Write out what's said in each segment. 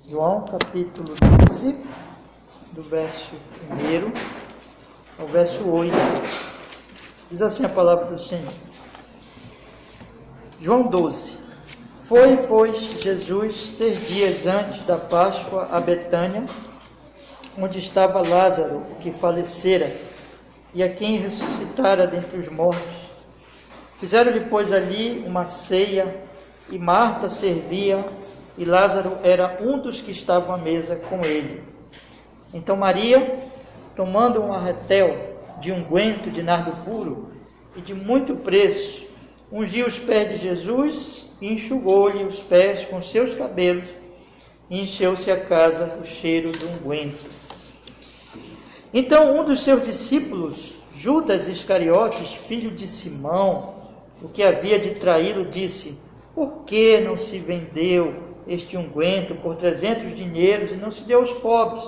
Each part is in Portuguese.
João capítulo 12, do verso 1 ao verso 8. Diz assim a palavra do Senhor. João 12. Foi, pois, Jesus 6 dias antes da Páscoa a Betânia, onde estava Lázaro, que falecera, e a quem ressuscitara dentre os mortos. Fizeram-lhe, pois, ali uma ceia, e Marta servia, e Lázaro era um dos que estavam à mesa com ele. Então Maria, tomando um arretel de unguento de nardo puro e de muito preço, ungiu os pés de Jesus e enxugou-lhe os pés com seus cabelos, e encheu-se a casa do cheiro do unguento. Então um dos seus discípulos, Judas Iscariotes, filho de Simão, o que havia de traí-lo, disse: por que não se vendeu este unguento por 300 dinheiros e não se deu aos pobres?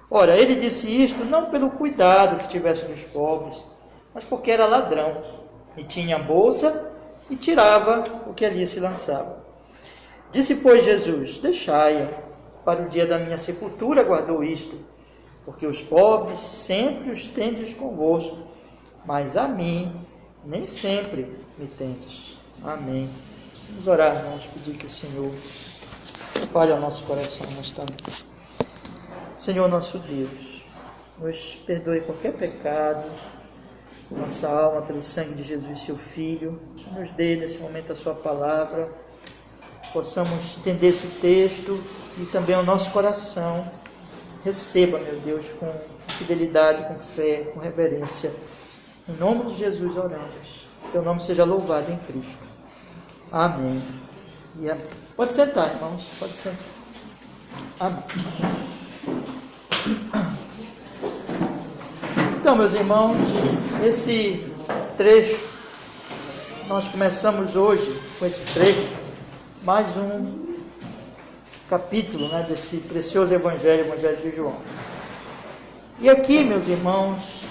Ora, ele disse isto não pelo cuidado que tivesse dos pobres, mas porque era ladrão, e tinha a bolsa, e tirava o que ali se lançava. Disse, pois, Jesus: deixai-a, para o dia da minha sepultura guardou isto, porque os pobres sempre os tendes convosco, mas a mim nem sempre me tendes. Amém. Vamos orar, irmãos, pedir que o Senhor fale ao nosso coração nesta noite. Senhor nosso Deus, nos perdoe qualquer pecado, nossa alma, pelo sangue de Jesus, seu Filho. Nos dê nesse momento a sua palavra, possamos entender esse texto e também o nosso coração. Receba, meu Deus, com fidelidade, com fé, com reverência. Em nome de Jesus oramos. Teu nome seja louvado em Cristo. Amém. E amém. Pode sentar, irmãos. Pode sentar. Amém. Então, meus irmãos, esse trecho, nós começamos hoje com esse trecho, mais um capítulo, desse precioso Evangelho de João. E aqui, meus irmãos,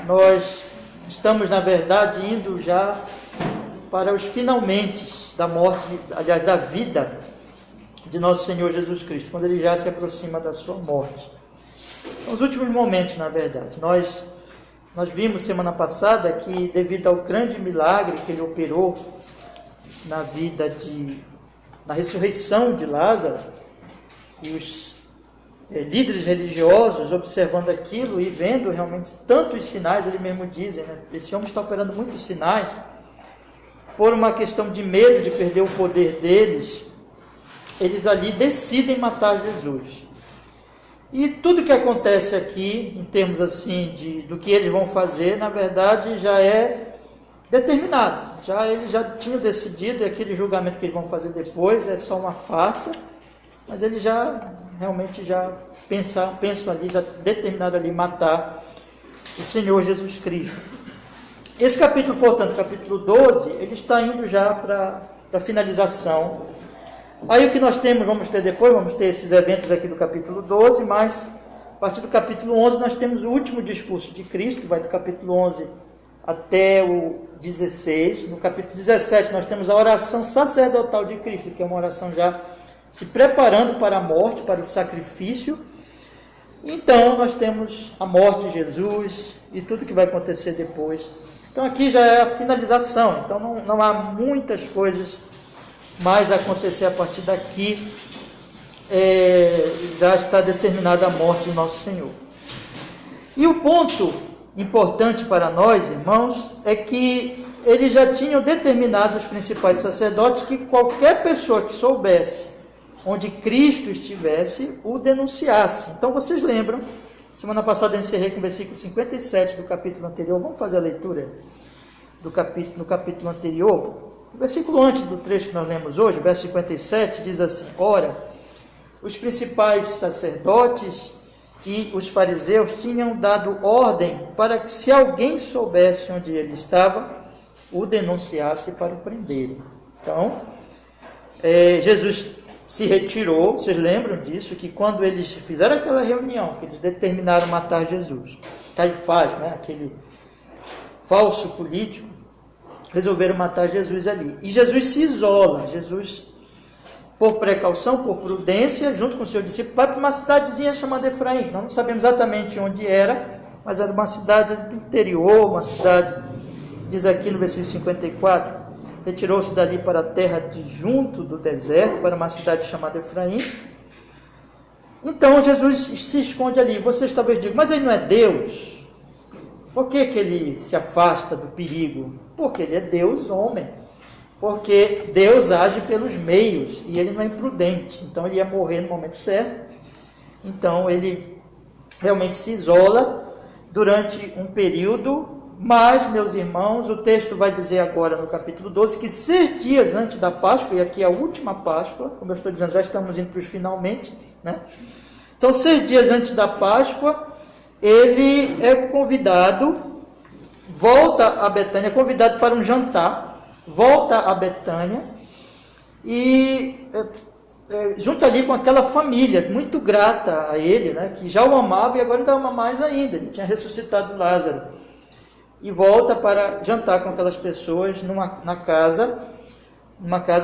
nós estamos, na verdade, indo já para os finalmente da morte, aliás, da vida de nosso Senhor Jesus Cristo, quando ele já se aproxima da sua morte. São os últimos momentos, na verdade. Nós vimos semana passada que, devido ao grande milagre que ele operou na ressurreição de Lázaro, e os líderes religiosos observando aquilo e vendo realmente tantos sinais, eles mesmo dizem, esse homem está operando muitos sinais, por uma questão de medo de perder o poder deles, eles ali decidem matar Jesus. E tudo que acontece aqui, em termos assim do que eles vão fazer, na verdade já é determinado. Eles já tinham decidido, e aquele julgamento que eles vão fazer depois é só uma farsa, mas eles já realmente pensam ali, já determinado ali matar o Senhor Jesus Cristo. Esse capítulo, portanto, capítulo 12, ele está indo já para a finalização. Aí o que nós vamos ter esses eventos aqui do capítulo 12, mas a partir do capítulo 11 nós temos o último discurso de Cristo, que vai do capítulo 11 até o 16. No capítulo 17 nós temos a oração sacerdotal de Cristo, que é uma oração já se preparando para a morte, para o sacrifício. Então nós temos a morte de Jesus e tudo que vai acontecer depois. Então aqui já é a finalização, então não há muitas coisas mais a acontecer a partir daqui. Já está determinada a morte de nosso Senhor. E o ponto importante para nós, irmãos, é que eles já tinham determinado, os principais sacerdotes, que qualquer pessoa que soubesse onde Cristo estivesse, o denunciasse. Então vocês lembram, semana passada eu encerrei com o versículo 57 do capítulo anterior. Vamos fazer a leitura no capítulo anterior. O versículo antes do trecho que nós lemos hoje, verso 57, diz assim: ora, os principais sacerdotes e os fariseus tinham dado ordem para que, se alguém soubesse onde ele estava, o denunciasse para o prenderem. Então, Jesus se retirou. Vocês lembram disso, que quando eles fizeram aquela reunião, que eles determinaram matar Jesus, Caifás, aquele falso político, resolveram matar Jesus ali. E Jesus se isola, Jesus por precaução, por prudência, junto com o seu discípulo, vai para uma cidadezinha chamada Efraim. Nós não sabemos exatamente onde era, mas era uma cidade do interior, uma cidade, diz aqui no versículo 54, retirou-se dali para a terra de junto do deserto, para uma cidade chamada Efraim. Então Jesus se esconde ali. Vocês talvez digam, mas ele não é Deus? Por que ele se afasta do perigo? Porque ele é Deus, homem. Porque Deus age pelos meios e ele não é imprudente. Então ele ia morrer no momento certo. Então ele realmente se isola durante um período. Mas, meus irmãos, o texto vai dizer agora no capítulo 12 que 6 dias antes da Páscoa, e aqui é a última Páscoa, como eu estou dizendo, já estamos indo para os finalmente, né? Então, 6 dias antes da Páscoa, ele é convidado, volta a Betânia, é convidado para um jantar, volta a Betânia e junto ali com aquela família muito grata a ele, né, que já o amava e agora não ama mais ainda, ele tinha ressuscitado Lázaro. E volta para jantar com aquelas pessoas numa casa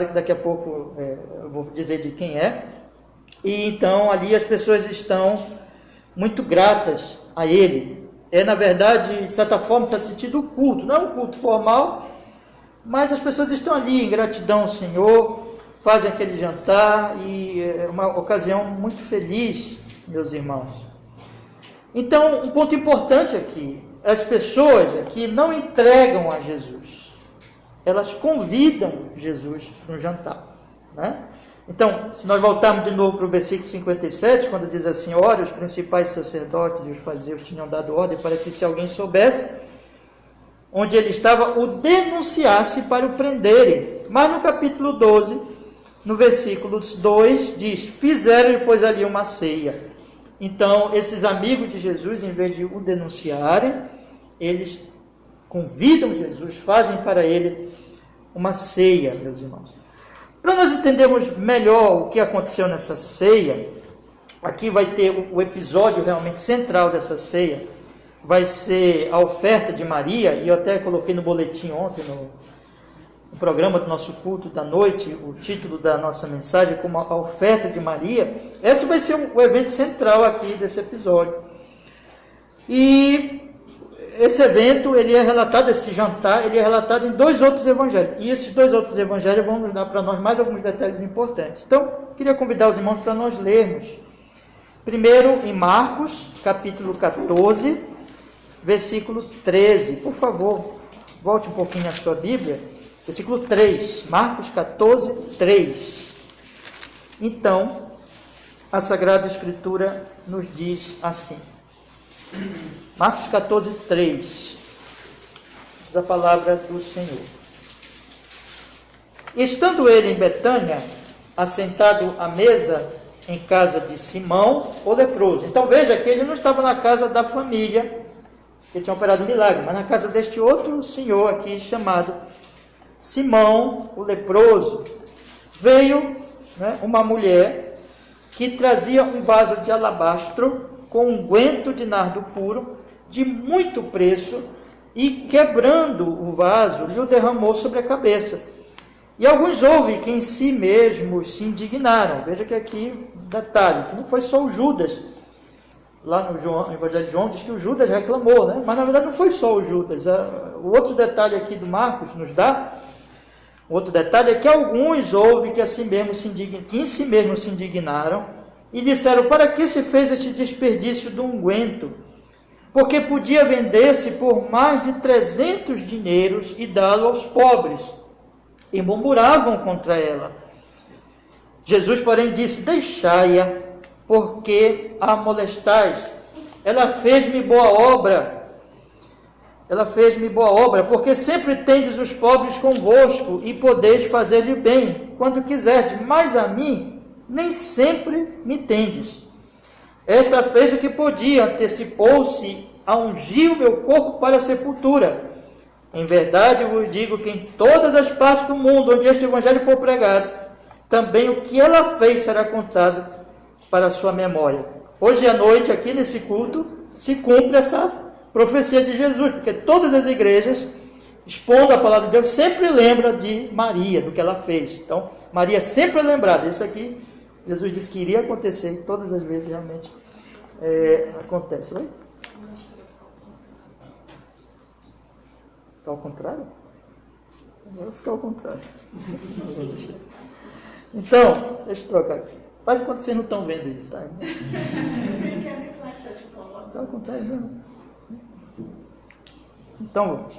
que daqui a pouco eu vou dizer de quem é. E então ali as pessoas estão muito gratas a ele. É, na verdade, de certa forma, em certo sentido, o culto. Não é um culto formal, mas as pessoas estão ali em gratidão ao Senhor, fazem aquele jantar e é uma ocasião muito feliz, meus irmãos. Então, um ponto importante aqui, as pessoas aqui não entregam a Jesus, elas convidam Jesus para um jantar, né? Então, se nós voltarmos de novo para o versículo 57, quando diz assim, ora, os principais sacerdotes e os fariseus tinham dado ordem para que, se alguém soubesse onde ele estava, o denunciasse para o prenderem. Mas no capítulo 12, no versículo 2, diz, fizeram depois ali uma ceia. Então, esses amigos de Jesus, em vez de o denunciarem, eles convidam Jesus, fazem para ele uma ceia, meus irmãos. Para nós entendermos melhor o que aconteceu nessa ceia, aqui vai ter o episódio realmente central dessa ceia, vai ser a oferta de Maria, e eu até coloquei no boletim ontem, no programa do nosso culto da noite, o título da nossa mensagem como a oferta de Maria. Esse vai ser o evento central aqui desse episódio. E esse evento, ele é relatado, esse jantar, ele é relatado em 2 outros evangelhos. E esses 2 outros evangelhos vão nos dar para nós mais alguns detalhes importantes. Então, queria convidar os irmãos para nós lermos. Primeiro, em Marcos, capítulo 14, versículo 13. Por favor, volte um pouquinho à sua Bíblia. Versículo 3, Marcos 14, 3. Então, a Sagrada Escritura nos diz assim. Marcos 14, 3. Diz a palavra do Senhor. Estando ele em Betânia, assentado à mesa em casa de Simão, o leproso. Então veja que ele não estava na casa da família, que tinha operado um milagre, mas na casa deste outro senhor aqui chamado Simão, o leproso. Veio, né, uma mulher que trazia um vaso de alabastro com unguento de nardo puro, de muito preço, e quebrando o vaso, lhe o derramou sobre a cabeça. E alguns houve que em si mesmos se indignaram. Veja que aqui, detalhe, que não foi só o Judas. Lá no Evangelho de João diz que o Judas reclamou, né? Mas na verdade não foi só o Judas. O outro detalhe aqui do Marcos nos dá, o outro detalhe é que alguns houve que em si mesmos se indignaram e disseram, para que se fez este desperdício do unguento? Porque podia vender-se por mais de 300 dinheiros e dá-lo aos pobres. E murmuravam contra ela. Jesus, porém, disse, deixai-a, porque a molestais. Ela fez-me boa obra, porque sempre tendes os pobres convosco, e podeis fazer-lhe bem, quando quiserdes, mas a mim nem sempre me tendes. Esta fez o que podia, antecipou-se a ungir o meu corpo para a sepultura. Em verdade vos digo que em todas as partes do mundo onde este evangelho for pregado, também o que ela fez será contado para a sua memória. Hoje à noite, aqui nesse culto, se cumpre essa profecia de Jesus, porque todas as igrejas expondo a palavra de Deus, sempre lembra de Maria, do que ela fez. Então, Maria sempre é lembrada. Isso aqui, Jesus disse que iria acontecer, e todas as vezes realmente acontece. Oi? Está ao contrário? Agora fica ao contrário. Então, deixa eu trocar aqui. Faz quando vocês não estão vendo isso, tá? Está ao contrário mesmo. Então, vamos.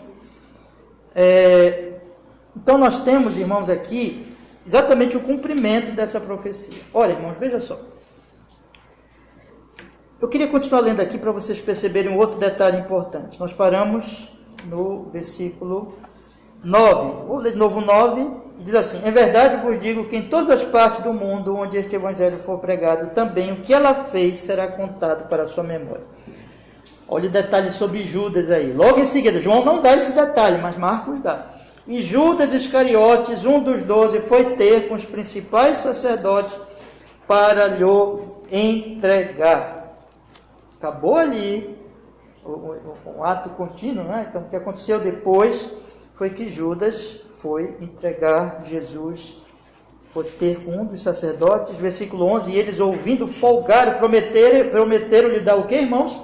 Então, nós temos, irmãos, aqui, exatamente o cumprimento dessa profecia. Olha, irmãos, veja só. Eu queria continuar lendo aqui para vocês perceberem um outro detalhe importante. Nós paramos no versículo 9. Vou ler de novo 9, e diz assim: em verdade vos digo que em todas as partes do mundo onde este evangelho for pregado, também o que ela fez será contado para a sua memória. Olha o detalhe sobre Judas aí. Logo em seguida, João não dá esse detalhe, mas Marcos dá. E Judas Iscariotes, um dos 12, foi ter com os principais sacerdotes para lhe entregar. Acabou ali o ato contínuo, né? Então, o que aconteceu depois foi que Judas foi entregar Jesus, foi ter com um dos sacerdotes, versículo 11, e eles ouvindo folgaram, prometeram-lhe dar o quê, irmãos?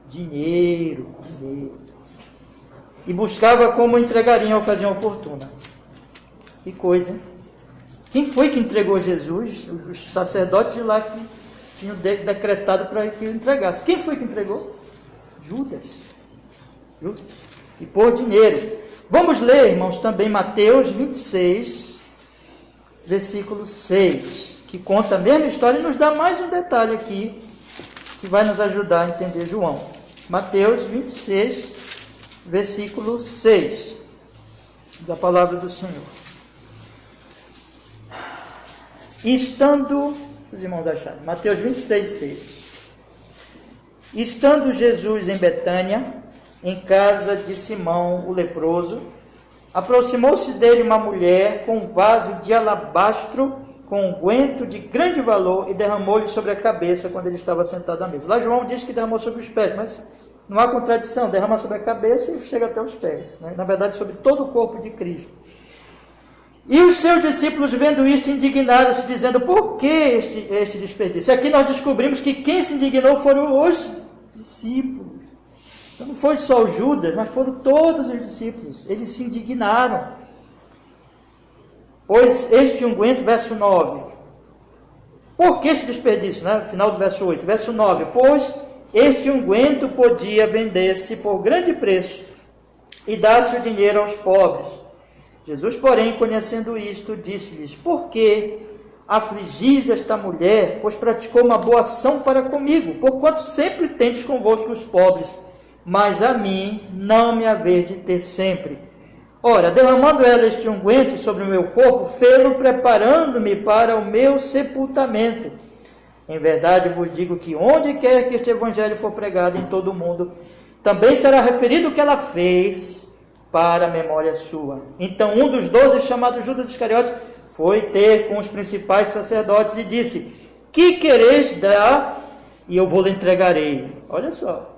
Dinheiro. E buscava como entregariam a ocasião oportuna. Que coisa, hein? Quem foi que entregou Jesus? Os sacerdotes de lá que tinham decretado para que o entregasse. Quem foi que entregou? Judas. E por dinheiro. Vamos ler, irmãos, também Mateus 26, versículo 6, que conta a mesma história e nos dá mais um detalhe aqui, que vai nos ajudar a entender João. Mateus 26, versículo 6, da palavra do Senhor. Estando, os irmãos acharam, Mateus 26, 6. Estando Jesus em Betânia, em casa de Simão o leproso, aproximou-se dele uma mulher com um vaso de alabastro com unguento de grande valor e derramou-lhe sobre a cabeça quando ele estava sentado à mesa. Lá João diz que derramou sobre os pés, mas não há contradição, derrama sobre a cabeça e chega até os pés, né? Na verdade sobre todo o corpo de Cristo. E os seus discípulos, vendo isto, indignaram-se, dizendo: por que este desperdício? Aqui nós descobrimos que quem se indignou foram os discípulos. Então não foi só o Judas, mas foram todos os discípulos. Eles se indignaram. Pois este unguento, verso 9. Por que esse desperdício? Né? Final do verso 8. Verso 9. Pois este unguento podia vender-se por grande preço e dar-se o dinheiro aos pobres. Jesus, porém, conhecendo isto, disse-lhes: por que afligis esta mulher? Pois praticou uma boa ação para comigo, porquanto sempre tendes convosco os pobres, mas a mim não me haver de ter sempre. Ora, derramando ela este unguento sobre o meu corpo, fê-lo preparando-me para o meu sepultamento. Em verdade vos digo que onde quer que este evangelho for pregado em todo o mundo, também será referido o que ela fez para a memória sua. Então um dos 12, chamado Judas Iscariotes, foi ter com os principais sacerdotes e disse: que quereis dar, e eu vou lhe entregarei. Olha só.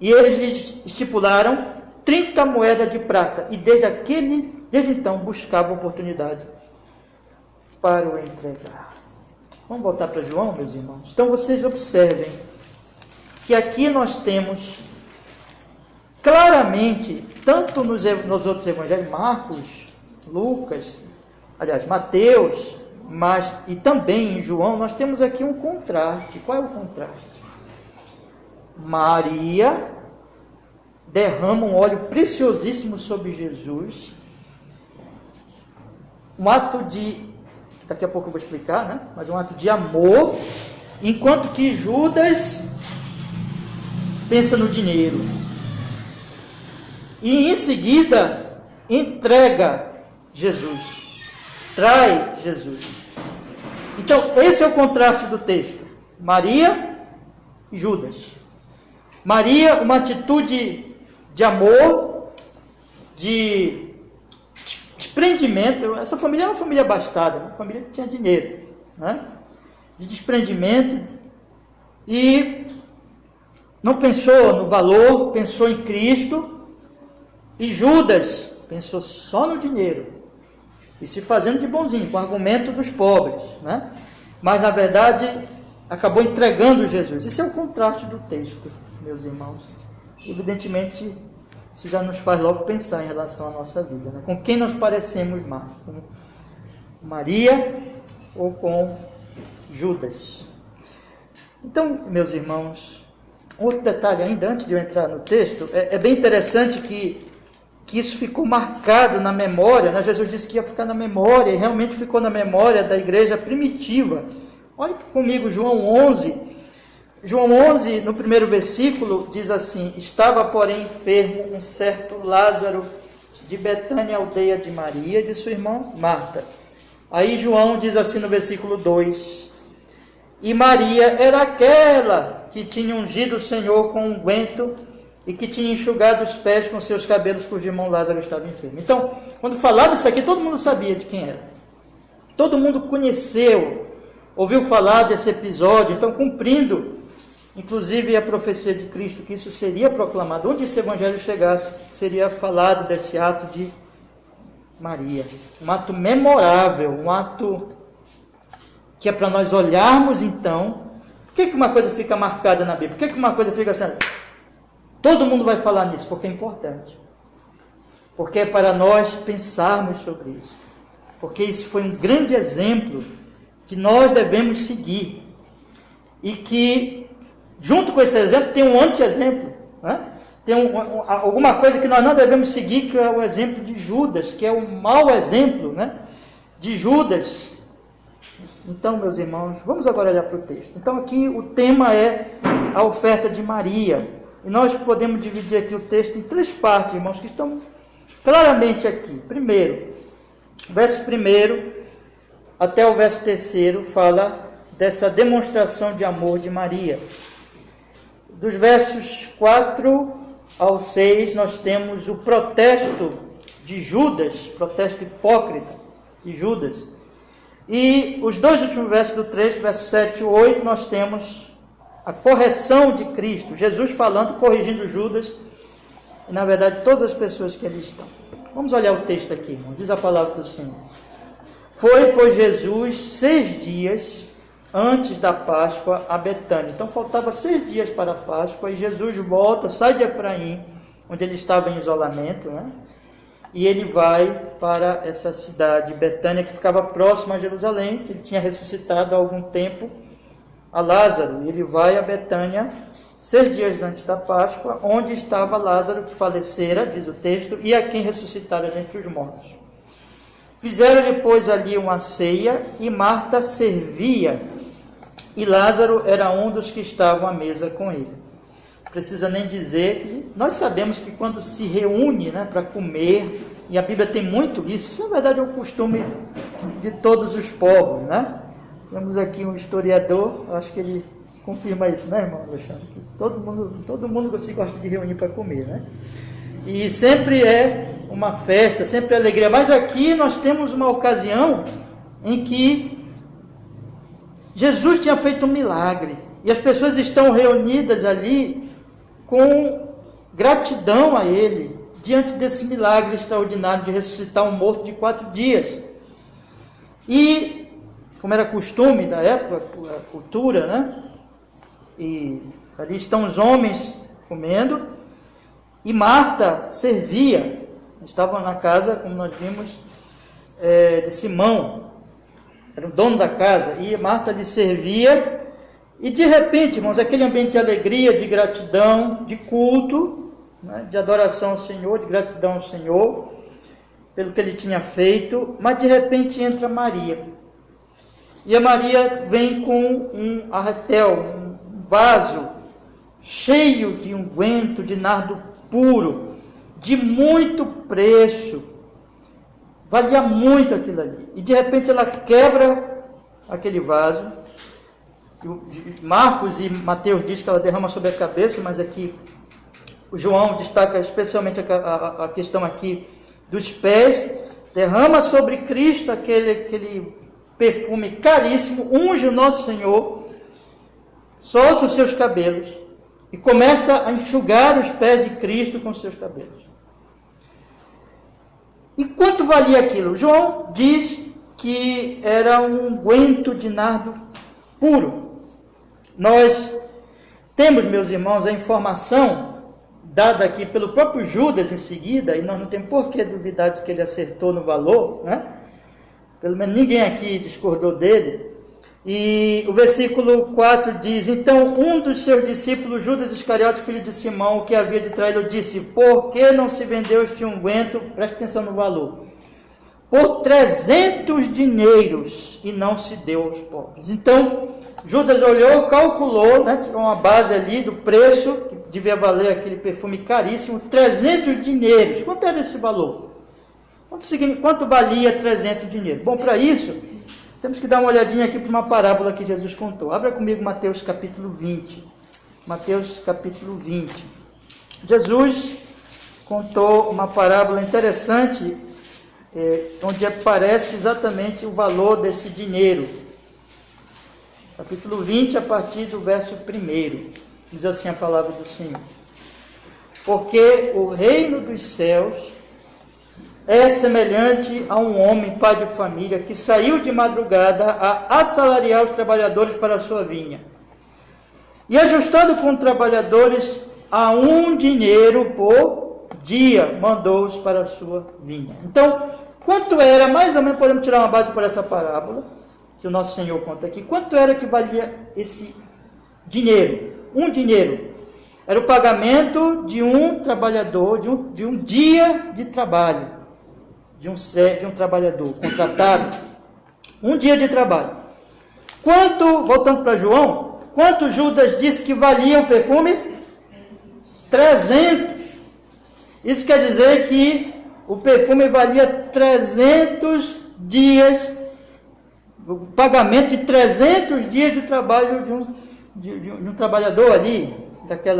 E eles lhe estipularam 30 moedas de prata, e desde então buscava oportunidade para o entregar. Vamos voltar para João, meus irmãos. Então vocês observem que aqui nós temos claramente, tanto nos outros evangelhos, Marcos, Lucas, aliás, Mateus, e também em João, nós temos aqui um contraste. Qual é o contraste? Maria derrama um óleo preciosíssimo sobre Jesus, um ato de, daqui a pouco eu vou explicar, né? Mas um ato de amor, enquanto que Judas pensa no dinheiro. E em seguida entrega Jesus, trai Jesus. Então esse é o contraste do texto: Maria e Judas. Maria, uma atitude de amor, de desprendimento. Essa família era uma família abastada, uma família que tinha dinheiro, né? De desprendimento, e não pensou no valor, pensou em Cristo, E Judas pensou só no dinheiro e se fazendo de bonzinho, com o argumento dos pobres, né? Mas na verdade acabou entregando Jesus. Isso é o contraste do texto, meus irmãos. Evidentemente, isso já nos faz logo pensar em relação à nossa vida, né? Com quem nós parecemos mais? Com Maria ou com Judas? Então, meus irmãos, outro detalhe ainda, antes de eu entrar no texto, é bem interessante que isso ficou marcado na memória, né? Jesus disse que ia ficar na memória, e realmente ficou na memória da igreja primitiva. Olhe comigo João 11. João 11, no primeiro versículo, diz assim: estava, porém, enfermo um certo Lázaro de Betânia, aldeia de Maria e de sua irmã Marta. Aí João diz assim no versículo 2: e Maria era aquela que tinha ungido o Senhor com unguento e que tinha enxugado os pés com seus cabelos, cujo irmão Lázaro estava enfermo. Então, quando falava isso aqui, todo mundo sabia de quem era. Todo mundo conheceu, ouviu falar desse episódio. Então, cumprindo, inclusive, a profecia de Cristo, que isso seria proclamado. Onde esse evangelho chegasse, seria falado desse ato de Maria. Um ato memorável, um ato que é para nós olharmos, então. Por que uma coisa fica marcada na Bíblia? Por que uma coisa fica assim? Todo mundo vai falar nisso, porque é importante. Porque é para nós pensarmos sobre isso. Porque isso foi um grande exemplo que nós devemos seguir. E que, junto com esse exemplo, tem um anti-exemplo, né? Tem alguma coisa que nós não devemos seguir, que é o exemplo de Judas, que é o mau exemplo, né, de Judas. Então, meus irmãos, vamos agora olhar para o texto. Então, aqui o tema é a oferta de Maria. E nós podemos dividir aqui o texto em 3 partes, irmãos, que estão claramente aqui. Primeiro, o verso 1 até o verso 3 fala dessa demonstração de amor de Maria. Dos versos 4 ao 6, nós temos o protesto de Judas, protesto hipócrita de Judas. E os 2 últimos versos do 3, versos 7 e 8, nós temos a correção de Cristo, Jesus falando, corrigindo Judas, e na verdade todas as pessoas que ali estão. Vamos olhar o texto aqui, irmão. Diz a palavra do Senhor. Foi, pois, Jesus 6 dias antes da Páscoa a Betânia. Então faltava 6 dias para a Páscoa, e Jesus volta, sai de Efraim, onde ele estava em isolamento, né? E ele vai para essa cidade, Betânia, que ficava próxima a Jerusalém, que ele tinha ressuscitado há algum tempo a Lázaro. E ele vai a Betânia 6 dias antes da Páscoa, onde estava Lázaro, que falecera, diz o texto, e a quem ressuscitara dentre os mortos. Fizeram-lhe, pois, ali uma ceia, e Marta servia, e Lázaro era um dos que estavam à mesa com ele. Precisa nem dizer que nós sabemos que quando se reúne, né, para comer, e a Bíblia tem muito isso na verdade é um costume de todos os povos, né? Temos aqui um historiador, acho que ele confirma isso, né, irmão Alexandre? Que todo mundo se gosta de reunir para comer, né? E sempre é uma festa, sempre é alegria. Mas aqui nós temos uma ocasião em que Jesus tinha feito um milagre, e as pessoas estão reunidas ali com gratidão a Ele, diante desse milagre extraordinário de ressuscitar um morto de 4 dias. E, como era costume da época, a cultura, né? E ali estão os homens comendo, e Marta servia. Estavam na casa, como nós vimos, de Simão, era o dono da casa, e Marta lhe servia. E de repente, irmãos, aquele ambiente de alegria, de gratidão, de culto, né, de adoração ao Senhor, de gratidão ao Senhor, pelo que Ele tinha feito, mas de repente entra Maria. E a Maria vem com um arretel, um vaso cheio de unguento, de nardo puro, de muito preço. Valia muito aquilo ali. E de repente ela quebra aquele vaso. Marcos e Mateus diz que ela derrama sobre a cabeça, mas aqui o João destaca especialmente a questão aqui dos pés. Derrama sobre Cristo aquele perfume caríssimo, unge o nosso Senhor, solta os seus cabelos e começa a enxugar os pés de Cristo com os seus cabelos. E quanto valia aquilo? João diz que era um unguento de nardo puro. Nós temos, meus irmãos, a informação dada aqui pelo próprio Judas em seguida, e nós não temos por que duvidar de que ele acertou no valor, né? Pelo menos ninguém aqui discordou dele. E o versículo 4 diz: então um dos seus discípulos, Judas Iscariote, filho de Simão, o que havia de traí-lo, disse: por que não se vendeu este unguento, preste atenção no valor, por 300 dinheiros, e não se deu aos pobres? Então Judas olhou, calculou, né, tirou uma base ali do preço, que devia valer aquele perfume caríssimo, 300 dinheiros. Quanto era esse valor? Quanto valia 300 dinheiros? Bom, para isso, temos que dar uma olhadinha aqui para uma parábola que Jesus contou. Abra comigo Mateus capítulo 20. Mateus capítulo 20. Jesus contou uma parábola interessante, onde aparece exatamente o valor desse dinheiro. Capítulo 20, a partir do verso 1, diz assim a palavra do Senhor: porque o reino dos céus é semelhante a um homem, pai de família, que saiu de madrugada a assalariar os trabalhadores para a sua vinha. E ajustando com trabalhadores a um dinheiro por dia, mandou-os para a sua vinha. Então, quanto era, mais ou menos podemos tirar uma base por essa parábola, que o nosso Senhor conta aqui, quanto era que valia esse dinheiro? Um dinheiro. Era o pagamento de um trabalhador, de um dia de trabalho, de um trabalhador contratado. Um dia de trabalho. Quanto, voltando para João, quanto Judas disse que valia o perfume? 300. Isso quer dizer que o perfume valia 300 dias, o pagamento de 300 dias de trabalho de um trabalhador ali,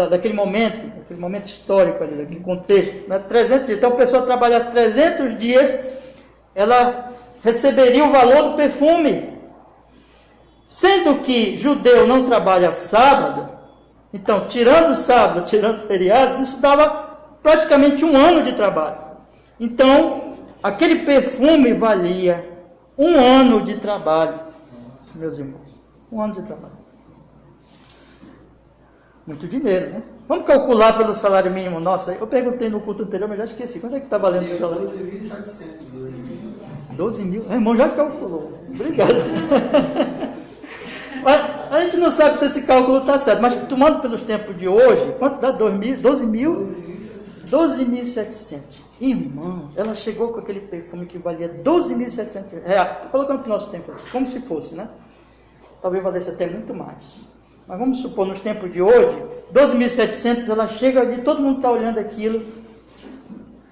daquele momento histórico ali, daquele contexto, né? 300 dias. Então, a pessoa trabalhar 300 dias, ela receberia o valor do perfume. Sendo que judeu não trabalha sábado, então, tirando o sábado, tirando feriados, isso dava praticamente um ano de trabalho. Então, aquele perfume valia um ano de trabalho, meus irmãos. Um ano de trabalho. Muito dinheiro, né? Vamos calcular pelo salário mínimo nosso. Eu perguntei no culto anterior, mas já esqueci. Quanto é que está valendo o salário? 12.700. 12 mil? O irmão já calculou. Obrigado. Mas a gente não sabe se esse cálculo está certo, mas tomando pelos tempos de hoje, quanto dá? 12.700. Irmão, ela chegou com aquele perfume que valia 12.700 reais. Estou colocando para o nosso tempo, como se fosse, né? Talvez valesse até muito mais. Mas vamos supor, nos tempos de hoje, 12.700, ela chega ali, todo mundo está olhando aquilo,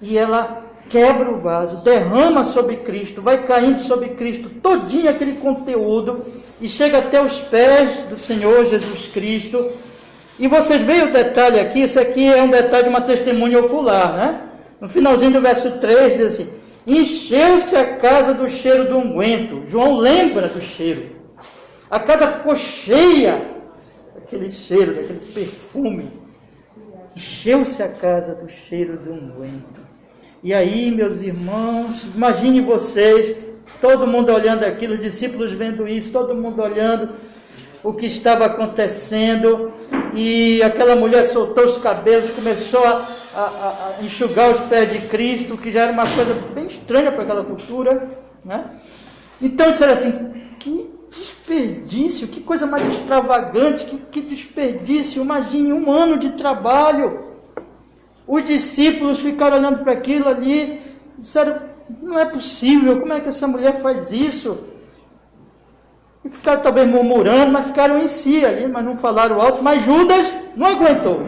e ela quebra o vaso, derrama sobre Cristo, vai caindo sobre Cristo todinho aquele conteúdo, e chega até os pés do Senhor Jesus Cristo. E vocês veem o detalhe aqui, isso aqui é um detalhe de uma testemunha ocular, né? No finalzinho do verso 3 diz assim: encheu-se a casa do cheiro do unguento. João lembra do cheiro. A casa ficou cheia daquele cheiro, daquele perfume. Encheu-se a casa do cheiro do unguento. E aí, meus irmãos, imagine vocês, todo mundo olhando aquilo, os discípulos vendo isso, todo mundo olhando o que estava acontecendo, e aquela mulher soltou os cabelos, começou a enxugar os pés de Cristo, que já era uma coisa bem estranha para aquela cultura, né? Então disseram assim: que desperdício, que coisa mais extravagante, que desperdício, imagine um ano de trabalho. Os discípulos ficaram olhando para aquilo ali, disseram: não é possível, como é que essa mulher faz isso? E ficaram talvez murmurando, mas ficaram em si ali, mas não falaram alto. Mas Judas não aguentou.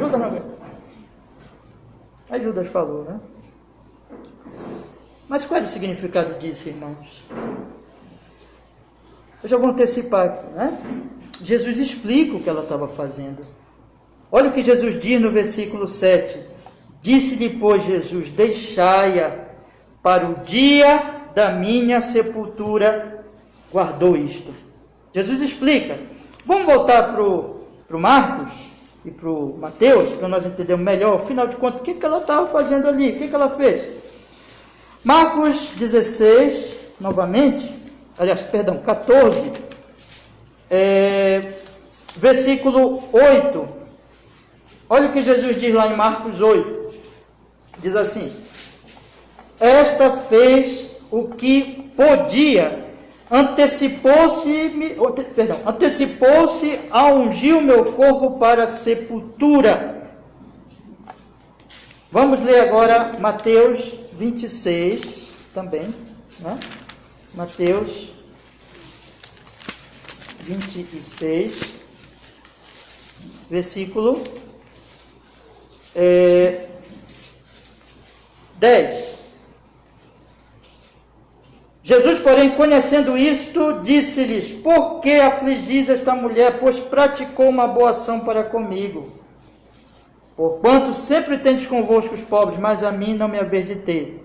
Aí Judas falou, né? Mas qual era o significado disso, irmãos? Eu já vou antecipar aqui, né? Jesus explica o que ela estava fazendo. Olha o que Jesus diz no versículo 7. Disse-lhe, pois, Jesus: deixai-a para o dia da minha sepultura, guardou isto. Jesus explica. Vamos voltar para o Marcos e para o Mateus, para nós entendermos melhor, afinal de contas, o que ela estava fazendo ali, o que ela fez? Marcos 16, novamente, 14, versículo 8. Olha o que Jesus diz lá em Marcos 8. Diz assim: esta fez o que podia, antecipou-se a ungir o meu corpo para a sepultura. Vamos ler agora Mateus 26 também, né? Mateus 26, versículo 10. Jesus, porém, conhecendo isto, disse-lhes: por que afligis esta mulher? Pois praticou uma boa ação para comigo. Porquanto sempre tendes convosco os pobres, mas a mim não me haveis de ter.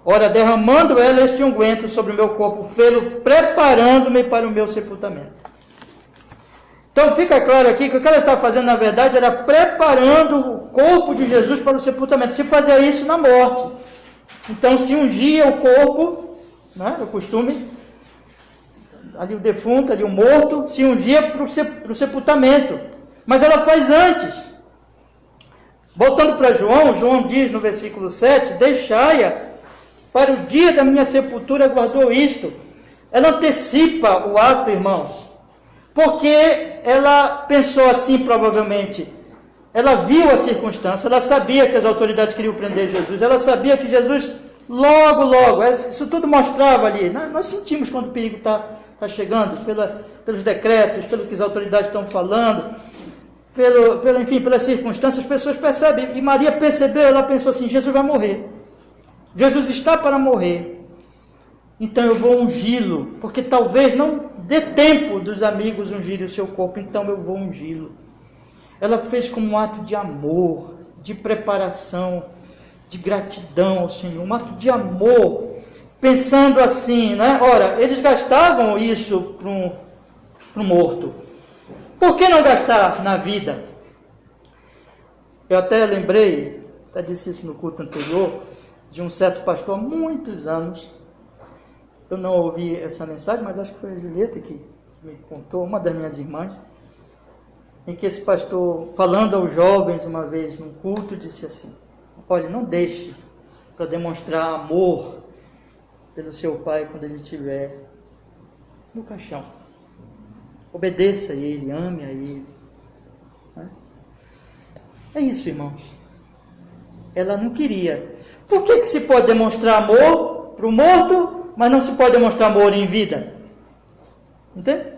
Ora, derramando ela este unguento sobre o meu corpo, fê-lo preparando-me para o meu sepultamento. Então fica claro aqui que o que ela estava fazendo, na verdade, era preparando o corpo de Jesus para o sepultamento. Se fazia isso na morte. Então se ungia o corpo, né, o costume, ali o defunto, ali o morto, se ungia para o sepultamento. Mas ela faz antes. Voltando para João diz no versículo 7, deixai-a, para o dia da minha sepultura guardou isto. Ela antecipa o ato, irmãos, porque ela pensou assim, provavelmente. Ela viu a circunstância, ela sabia que as autoridades queriam prender Jesus, ela sabia que Jesus, logo, isso tudo mostrava ali. Nós sentimos quando o perigo está chegando, pelos decretos, pelo que as autoridades estão falando, pelas circunstâncias, as pessoas percebem. E Maria percebeu, ela pensou assim: Jesus vai morrer. Jesus está para morrer. Então eu vou ungí-lo, porque talvez não dê tempo dos amigos ungirem o seu corpo, então eu vou ungí-lo. Ela fez como um ato de amor, de preparação, de gratidão ao Senhor, um ato de amor, pensando assim, né? Ora, eles gastavam isso para o morto. Por que não gastar na vida? Eu até lembrei, até disse isso no culto anterior, de um certo pastor há muitos anos. Eu não ouvi essa mensagem, mas acho que foi a Julieta que me contou, uma das minhas irmãs, em que esse pastor, falando aos jovens uma vez num culto, disse assim: olha, não deixe para demonstrar amor pelo seu pai quando ele estiver no caixão. Obedeça a ele, ame a ele. É isso, irmãos. Ela não queria. Por que se pode demonstrar amor para o morto, mas não se pode demonstrar amor em vida? Entende?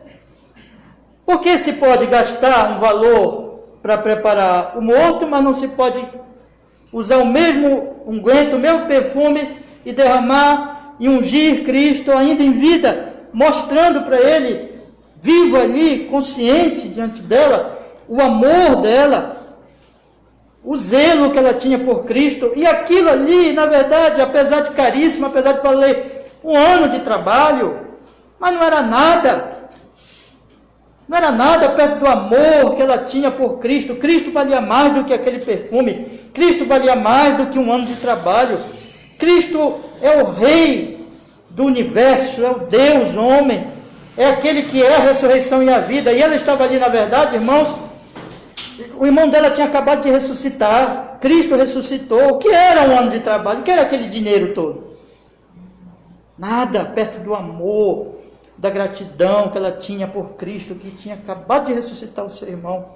Por que se pode gastar um valor para preparar o morto, mas não se pode usar o mesmo unguento, o mesmo perfume e derramar e ungir Cristo ainda em vida, mostrando para ele, vivo ali, consciente diante dela, o amor dela, o zelo que ela tinha por Cristo, e aquilo ali, na verdade, apesar de caríssimo, apesar de valer um ano de trabalho, mas não era nada perto do amor que ela tinha por Cristo. Cristo valia mais do que aquele perfume, Cristo valia mais do que um ano de trabalho. Cristo é o Rei do universo, é o Deus homem, é aquele que é a ressurreição e a vida, e ela estava ali, na verdade, irmãos, o irmão dela tinha acabado de ressuscitar, Cristo ressuscitou. O que era um ano de trabalho? O que era aquele dinheiro todo? Nada perto do amor, da gratidão que ela tinha por Cristo, que tinha acabado de ressuscitar o seu irmão,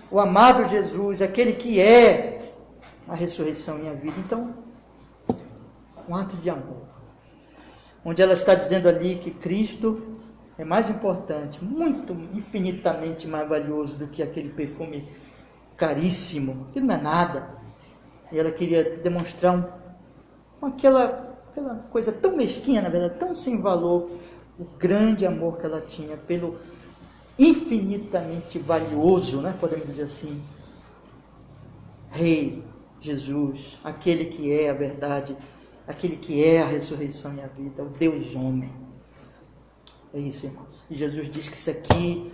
o amado Jesus, aquele que é a ressurreição e a vida. Então, um ato de amor, onde ela está dizendo ali que Cristo é mais importante, muito, infinitamente mais valioso do que aquele perfume caríssimo, que não é nada. E ela queria demonstrar aquela coisa tão mesquinha, na verdade, tão sem valor, o grande amor que ela tinha pelo infinitamente valioso, né, podemos dizer assim, Rei Jesus, aquele que é a verdade, aquele que é a ressurreição e a vida, o Deus homem. É isso, irmãos. E Jesus diz que isso aqui,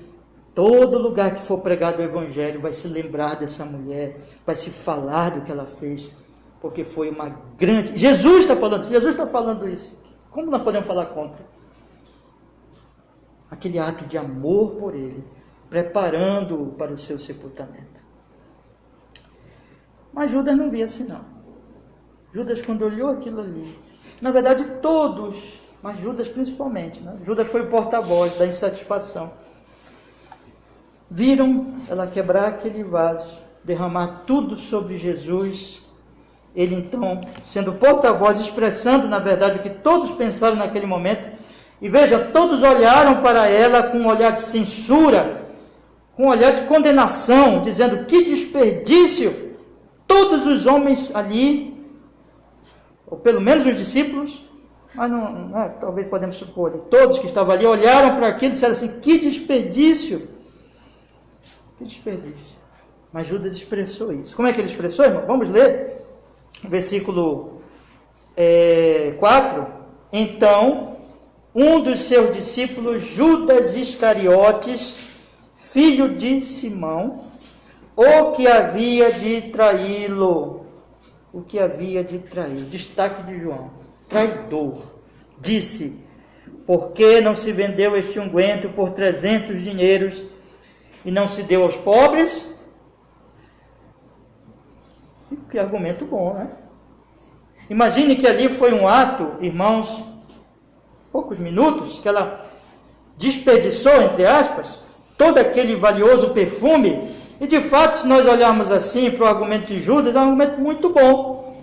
todo lugar que for pregado o Evangelho, vai se lembrar dessa mulher, vai se falar do que ela fez, porque foi uma grande... Jesus está falando isso. Como nós podemos falar contra? Aquele ato de amor por ele, preparando-o para o seu sepultamento. Mas Judas não via assim não. Judas, quando olhou aquilo ali, na verdade todos, mas Judas principalmente, né? Judas foi o porta-voz da insatisfação. Viram ela quebrar aquele vaso, derramar tudo sobre Jesus. Ele então, sendo porta-voz, expressando na verdade o que todos pensaram naquele momento. E veja, todos olharam para ela com um olhar de censura, com um olhar de condenação, dizendo: que desperdício! Todos os homens ali, ou pelo menos os discípulos, mas não, talvez podemos supor, todos que estavam ali olharam para aquilo e disseram assim: que desperdício! Que desperdício! Mas Judas expressou isso. Como é que ele expressou, irmão? Vamos ler o versículo 4. Então, um dos seus discípulos, Judas Iscariotes, filho de Simão, o que havia de traí-lo. O que havia de trair. Destaque de João. Traidor. Disse: por que não se vendeu este unguento por 300 dinheiros e não se deu aos pobres? Que argumento bom, né? Imagine que ali foi um ato, irmãos, poucos minutos, que ela desperdiçou, entre aspas, todo aquele valioso perfume. E de fato, se nós olharmos assim para o argumento de Judas, é um argumento muito bom.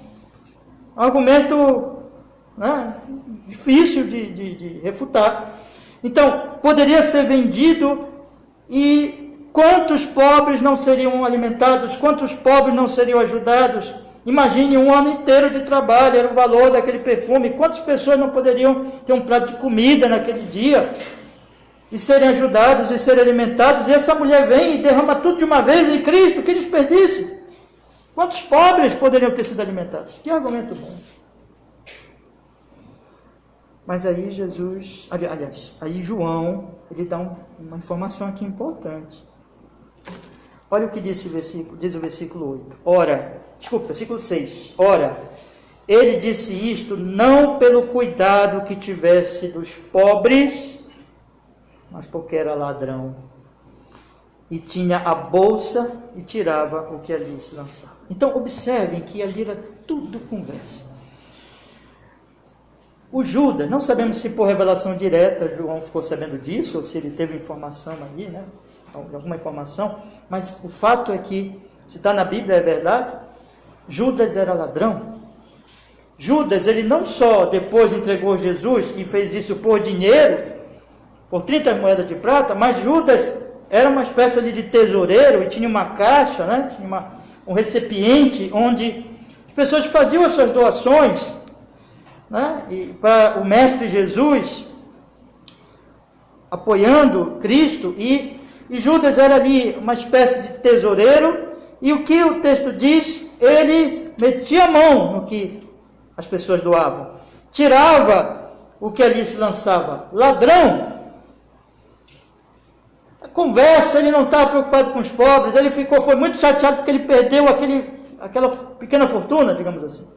Um argumento, né, difícil de refutar. Então, poderia ser vendido, e quantos pobres não seriam alimentados, quantos pobres não seriam ajudados? Imagine um ano inteiro de trabalho, era o valor daquele perfume. Quantas pessoas não poderiam ter um prato de comida naquele dia e serem ajudados e serem alimentados? E essa mulher vem e derrama tudo de uma vez em Cristo. Que desperdício! Quantos pobres poderiam ter sido alimentados? Que argumento bom! Mas aí Jesus, aliás, aí João, ele dá uma informação aqui importante. Olha o que diz o versículo 8. Versículo 6. Ora, ele disse isto não pelo cuidado que tivesse dos pobres, mas porque era ladrão. E tinha a bolsa e tirava o que ali se lançava. Então, observem que ali era tudo conversa. O Judas, não sabemos se por revelação direta João ficou sabendo disso, ou se ele teve informação ali, né? Alguma informação, mas o fato é que, se está na Bíblia, é verdade, Judas era ladrão. Judas, ele não só depois entregou Jesus e fez isso por dinheiro, por 30 moedas de prata, mas Judas era uma espécie de tesoureiro e tinha uma caixa, né? Tinha um recipiente onde as pessoas faziam as suas doações, né? E para o Mestre Jesus, apoiando Cristo, e Judas era ali uma espécie de tesoureiro, e o que o texto diz? Ele metia a mão no que as pessoas doavam, tirava o que ali se lançava. Ladrão. A conversa, ele não estava preocupado com os pobres, ele foi muito chateado porque ele perdeu aquela pequena fortuna, digamos assim.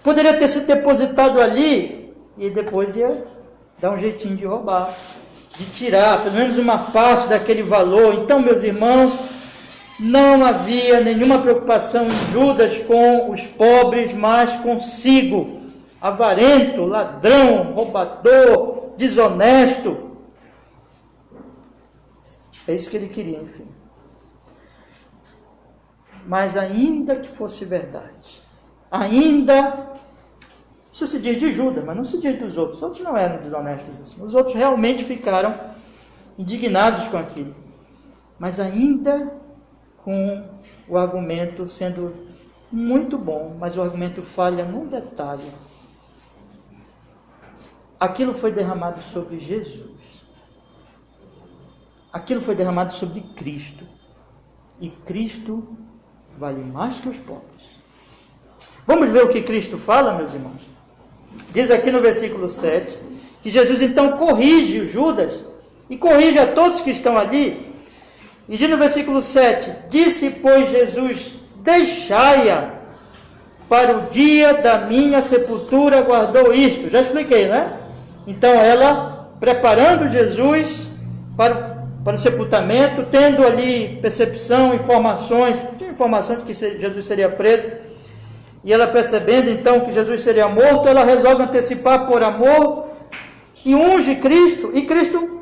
Poderia ter sido depositado ali e depois ia dar um jeitinho de roubar, de tirar pelo menos uma parte daquele valor. Então, meus irmãos, não havia nenhuma preocupação em Judas com os pobres, mas consigo. Avarento, ladrão, roubador, desonesto. É isso que ele queria, enfim. Mas ainda que fosse verdade, isso se diz de Judas, mas não se diz dos outros. Os outros não eram desonestos assim. Os outros realmente ficaram indignados com aquilo. Mas ainda com o argumento sendo muito bom, mas o argumento falha num detalhe. Aquilo foi derramado sobre Jesus. Aquilo foi derramado sobre Cristo. E Cristo vale mais que os pobres. Vamos ver o que Cristo fala, meus irmãos? Diz aqui no versículo 7, que Jesus então corrige o Judas, e corrige a todos que estão ali. E diz no versículo 7, disse, pois, Jesus, deixai-a, para o dia da minha sepultura guardou isto. Já expliquei, né? Então ela, preparando Jesus para o sepultamento, tendo ali percepção, informações, tinha informação de que Jesus seria preso, e ela percebendo então que Jesus seria morto, ela resolve antecipar por amor e unge Cristo, e Cristo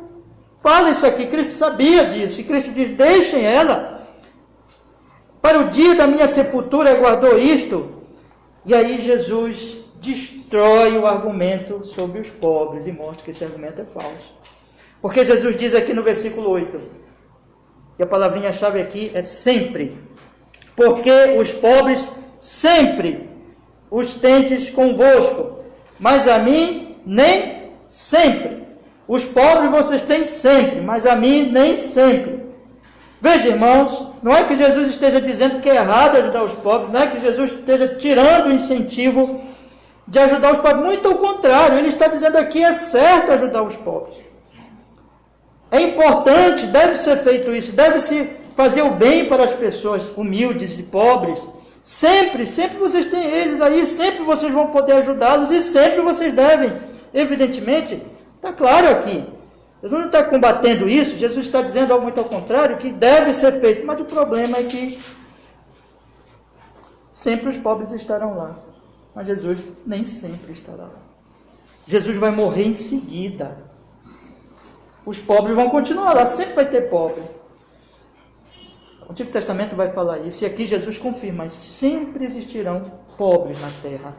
fala isso aqui, Cristo sabia disso, e Cristo diz, deixem ela, para o dia da minha sepultura guardou isto. E aí Jesus destrói o argumento sobre os pobres e mostra que esse argumento é falso. Porque Jesus diz aqui no versículo 8, e a palavrinha-chave aqui é sempre, porque os pobres sempre os tendes convosco, mas a mim nem sempre. Os pobres vocês têm sempre, mas a mim nem sempre. Veja, irmãos, não é que Jesus esteja dizendo que é errado ajudar os pobres, não é que Jesus esteja tirando o incentivo de ajudar os pobres, muito ao contrário, ele está dizendo aqui que é certo ajudar os pobres. É importante, deve ser feito isso, deve-se fazer o bem para as pessoas humildes e pobres. Sempre vocês têm eles aí, sempre vocês vão poder ajudá-los e sempre vocês devem. Evidentemente, está claro aqui. Jesus não está combatendo isso, Jesus está dizendo algo muito ao contrário, que deve ser feito. Mas o problema é que sempre os pobres estarão lá. Mas Jesus nem sempre estará lá. Jesus vai morrer em seguida. Os pobres vão continuar lá, sempre vai ter pobre. O Antigo Testamento vai falar isso, e aqui Jesus confirma, mas sempre existirão pobres na terra.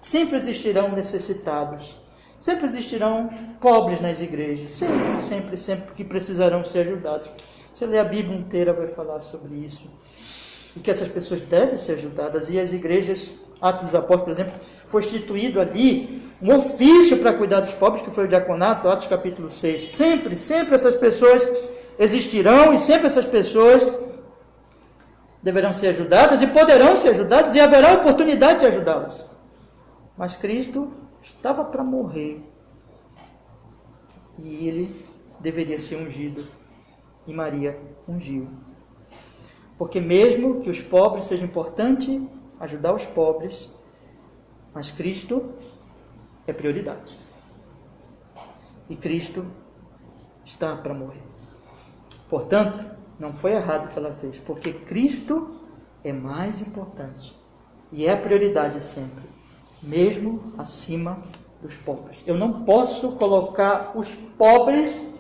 Sempre existirão necessitados. Sempre existirão pobres nas igrejas. Sempre que precisarão ser ajudados. Você lê a Bíblia inteira, vai falar sobre isso. E que essas pessoas devem ser ajudadas. E as igrejas, Atos dos Apóstolos, por exemplo, foi instituído ali um ofício para cuidar dos pobres, que foi o diaconato, Atos capítulo 6. Sempre essas pessoas existirão e sempre essas pessoas deverão ser ajudadas e poderão ser ajudadas e haverá oportunidade de ajudá-las. Mas Cristo estava para morrer e ele deveria ser ungido e Maria ungiu. Porque mesmo que os pobres seja importante ajudar os pobres, mas Cristo é prioridade. E Cristo está para morrer. Portanto, não foi errado o que ela fez, porque Cristo é mais importante e é a prioridade sempre, mesmo acima dos pobres. Eu não posso colocar os pobres,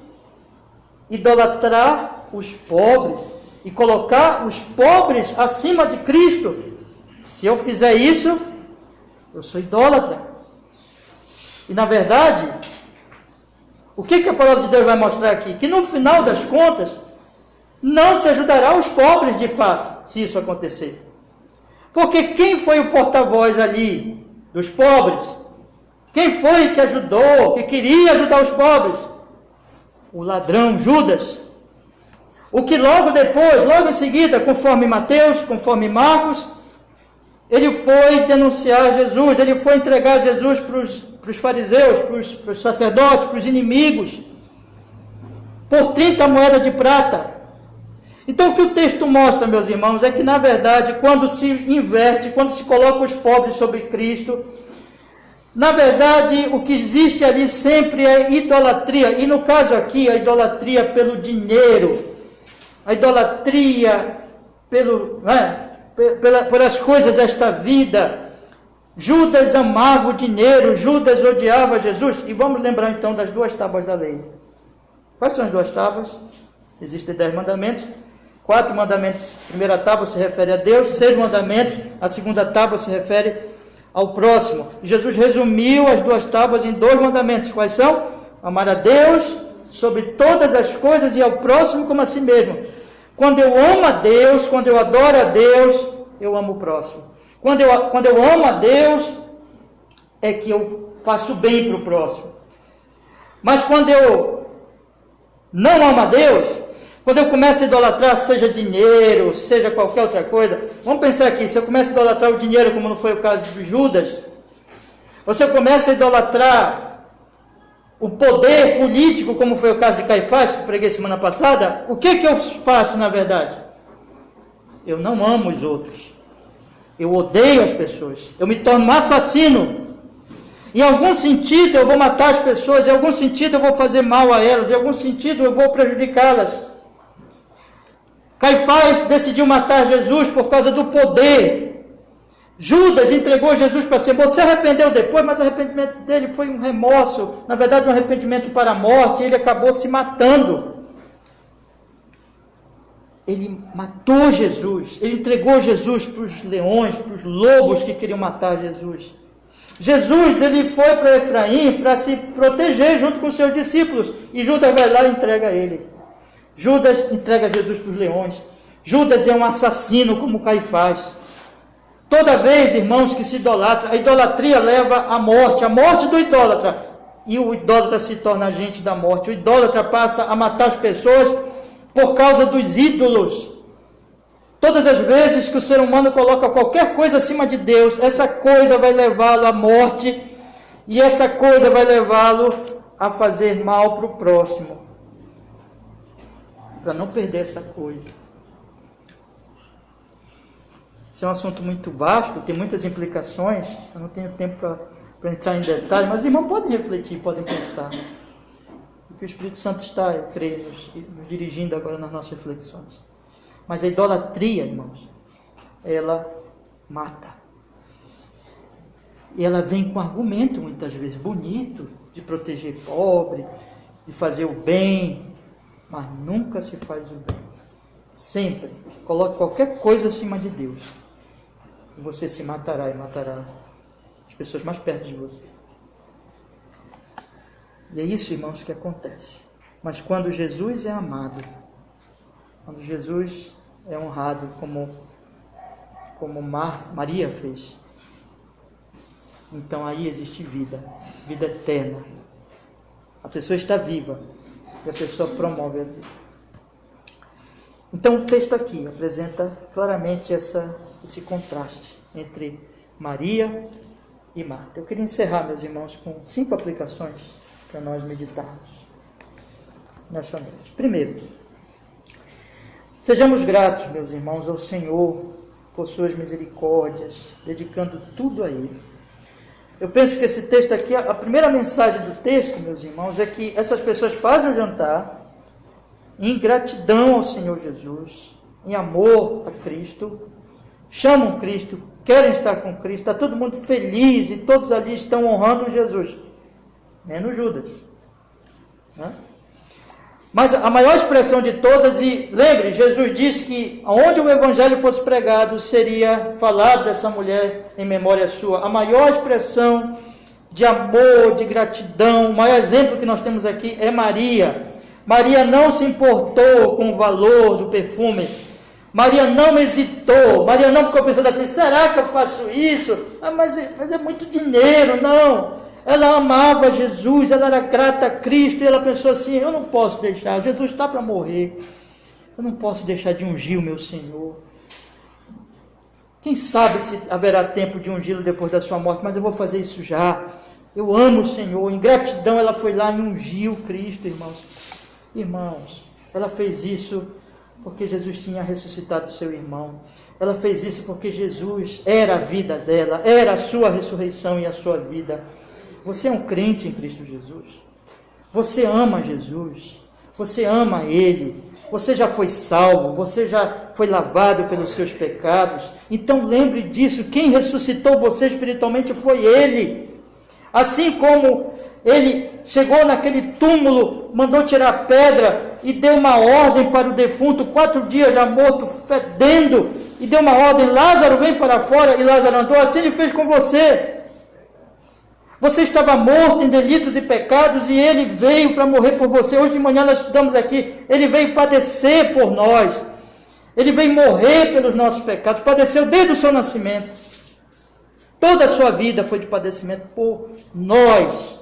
idolatrar os pobres e colocar os pobres acima de Cristo. Se eu fizer isso, eu sou idólatra. E na verdade, o que a palavra de Deus vai mostrar aqui? Que no final das contas, não se ajudará os pobres de fato, se isso acontecer. Porque quem foi o porta-voz ali dos pobres? Quem foi que ajudou, que queria ajudar os pobres? O ladrão Judas. O que logo depois, logo em seguida, conforme Mateus, conforme Marcos, ele foi denunciar Jesus, ele foi entregar Jesus para os fariseus, para os sacerdotes, para os inimigos, por 30 moedas de prata. Então o que o texto mostra, meus irmãos, é que na verdade, quando se inverte, quando se coloca os pobres sobre Cristo, na verdade o que existe ali sempre é idolatria, e no caso aqui, a idolatria pelo dinheiro, a idolatria pelas coisas desta vida. Judas amava o dinheiro, Judas odiava Jesus. E vamos lembrar então das 2 tábuas da lei. Quais são as 2 tábuas? Existem 10 mandamentos. 4 mandamentos, a primeira tábua se refere a Deus, 6 mandamentos, a segunda tábua se refere ao próximo. E Jesus resumiu as 2 tábuas em 2 mandamentos. Quais são? Amar a Deus sobre todas as coisas e ao próximo como a si mesmo. Quando eu amo a Deus, quando eu adoro a Deus, eu amo o próximo. Quando eu amo a Deus, é que eu faço bem para o próximo. Mas quando eu não amo a Deus, quando eu começo a idolatrar, seja dinheiro, seja qualquer outra coisa, vamos pensar aqui, se eu começo a idolatrar o dinheiro, como não foi o caso de Judas, ou se eu começo a idolatrar o poder político, como foi o caso de Caifás, que eu preguei semana passada, o que eu faço na verdade? Eu não amo os outros. Eu odeio as pessoas. Eu me torno um assassino. Em algum sentido eu vou matar as pessoas, em algum sentido eu vou fazer mal a elas, em algum sentido eu vou prejudicá-las. Caifás decidiu matar Jesus por causa do poder. Judas entregou Jesus para ser morto, se arrependeu depois, mas o arrependimento dele foi um remorso, na verdade um arrependimento para a morte, ele acabou se matando. Ele matou Jesus, ele entregou Jesus para os leões, para os lobos que queriam matar Jesus. Jesus, ele foi para Efraim para se proteger junto com os seus discípulos, e Judas vai lá e entrega ele. Judas entrega Jesus para os leões. Judas é um assassino como Caifás. Toda vez, irmãos, que se idolatra, a idolatria leva à morte, a morte do idólatra, e o idólatra se torna agente da morte. O idólatra passa a matar as pessoas por causa dos ídolos. Todas as vezes que o ser humano coloca qualquer coisa acima de Deus, essa coisa vai levá-lo à morte, e essa coisa vai levá-lo a fazer mal para o próximo, para não perder essa coisa. Esse é um assunto muito vasto, tem muitas implicações, eu não tenho tempo para entrar em detalhes, mas os irmãos podem refletir, podem pensar. Porque o Espírito Santo está, eu creio, nos dirigindo agora nas nossas reflexões. Mas a idolatria, irmãos, ela mata. E ela vem com argumento, muitas vezes, bonito, de proteger pobre, de fazer o bem, mas nunca se faz o bem. Sempre. Coloque qualquer coisa acima de Deus. E você se matará e matará as pessoas mais perto de você. E é isso, irmãos, que acontece. Mas quando Jesus é amado, quando Jesus é honrado como Maria fez, então aí existe vida eterna. A pessoa está viva e a pessoa promove a vida. Então o texto aqui apresenta claramente esse contraste entre Maria e Marta. Eu queria encerrar, meus irmãos, com 5 aplicações para nós meditarmos nessa noite. Primeiro, sejamos gratos, meus irmãos, ao Senhor por suas misericórdias, dedicando tudo a Ele. Eu penso que esse texto aqui, a primeira mensagem do texto, meus irmãos, é que essas pessoas fazem o jantar em gratidão ao Senhor Jesus, em amor a Cristo, chamam Cristo, querem estar com Cristo, está todo mundo feliz e todos ali estão honrando Jesus, menos Judas, né? Mas a maior expressão de todas, e lembre, Jesus disse que onde o evangelho fosse pregado, seria falado dessa mulher em memória sua. A maior expressão de amor, de gratidão, o maior exemplo que nós temos aqui é Maria. Maria não se importou com o valor do perfume. Maria não hesitou. Maria não ficou pensando assim, será que eu faço isso? Mas é muito dinheiro. Não. Ela amava Jesus, ela era grata a Cristo, e ela pensou assim, eu não posso deixar, Jesus está para morrer, eu não posso deixar de ungir o meu Senhor. Quem sabe se haverá tempo de ungí-lo depois da sua morte, mas eu vou fazer isso já. Eu amo o Senhor, em gratidão ela foi lá e ungiu Cristo, irmãos. Irmãos, ela fez isso porque Jesus tinha ressuscitado seu irmão. Ela fez isso porque Jesus era a vida dela, era a sua ressurreição e a sua vida. Você é um crente em Cristo Jesus. Você ama Jesus. Você ama Ele. Você já foi salvo. Você já foi lavado pelos seus pecados. Então lembre disso. Quem ressuscitou você espiritualmente foi Ele. Assim como Ele chegou naquele túmulo, mandou tirar a pedra e deu uma ordem para o defunto, 4 dias já morto, fedendo, e deu uma ordem, Lázaro vem para fora, e Lázaro andou. Assim Ele fez com você. Você estava morto em delitos e pecados e Ele veio para morrer por você. Hoje de manhã nós estudamos aqui, Ele veio padecer por nós. Ele veio morrer pelos nossos pecados, padeceu desde o seu nascimento. Toda a sua vida foi de padecimento por nós,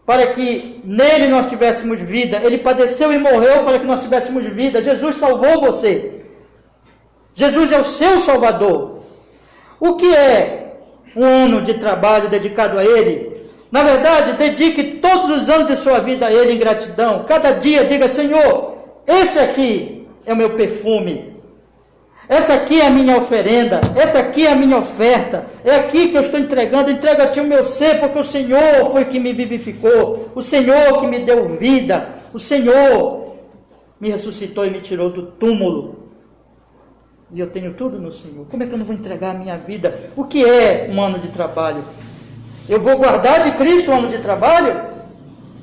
para que nele nós tivéssemos vida. Ele padeceu e morreu para que nós tivéssemos vida. Jesus salvou você. Jesus é o seu Salvador. O que é um ano de trabalho dedicado a Ele? Na verdade, dedique todos os anos de sua vida a Ele em gratidão. Cada dia diga, Senhor, esse aqui é o meu perfume. essa aqui é a minha oferenda, essa aqui é a minha oferta, é aqui que eu estou entregando, entrego a Ti o meu ser, porque o Senhor foi que me vivificou, o Senhor que me deu vida, o Senhor me ressuscitou e me tirou do túmulo, e eu tenho tudo no Senhor. Como é que eu não vou entregar a minha vida? O que é um ano de trabalho? Eu vou guardar de Cristo um ano de trabalho?